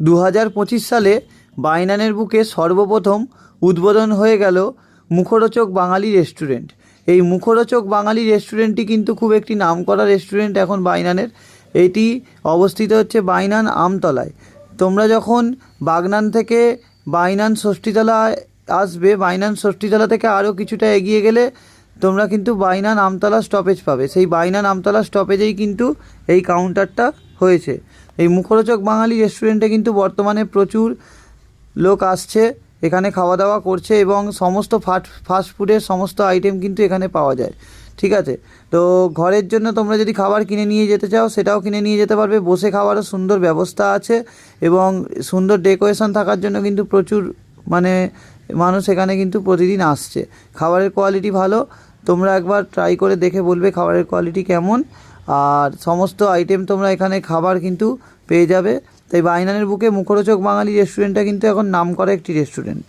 2025 সালে বাইনানের বুকে সর্বপ্রথম উদ্বোধন হয়ে গেল মুখরোচক বাঙালি রেস্টুরেন্ট। এই মুখরোচক বাঙালি রেস্টুরেন্টটি কিন্তু খুব একটি নামকরা রেস্টুরেন্ট এখন বাইনানের। এটি অবস্থিত হচ্ছে বাইনান আমতলায়। তোমরা যখন বাগনান থেকে বাইনান ষষ্ঠীতলায় আসবে, বাইনান ষষ্ঠীতলা থেকে আরও কিছুটা এগিয়ে গেলে তোমরা কিন্তু বাইনান আমতলা স্টপেজ পাবে। সেই বাইনান আমতলা স্টপেজেই কিন্তু এই কাউন্টারটা হয়েছে। এই মুখরোচক বাঙালি রেস্টুরেন্টে কিন্তু বর্তমানে প্রচুর লোক আসছে, এখানে খাওয়া দাওয়া করছে এবং সমস্ত ফাস্ট ফুডের সমস্ত আইটেম কিন্তু এখানে পাওয়া যায়। ঠিক আছে, তো ঘরের জন্য তোমরা যদি খাবার কিনে নিয়ে যেতে চাও সেটাও কিনে নিয়ে যেতে পারবে। বসে খাওয়ারও সুন্দর ব্যবস্থা আছে এবং সুন্দর ডেকোরেশন থাকার জন্য কিন্তু প্রচুর মানুষ এখানে কিন্তু প্রতিদিন আসছে। খাবারের কোয়ালিটি ভালো, তোমরা একবার ট্রাই করে দেখে বলবে খাবারের কোয়ালিটি কেমন। আর সমস্ত আইটেম তোমরা এখানে খাবার কিন্তু পেয়ে যাবে। তাই বাইনানের বুকে মুখরোচক বাঙালি রেস্টুরেন্টটা কিন্তু এখন নামকরা একটি রেস্টুরেন্ট।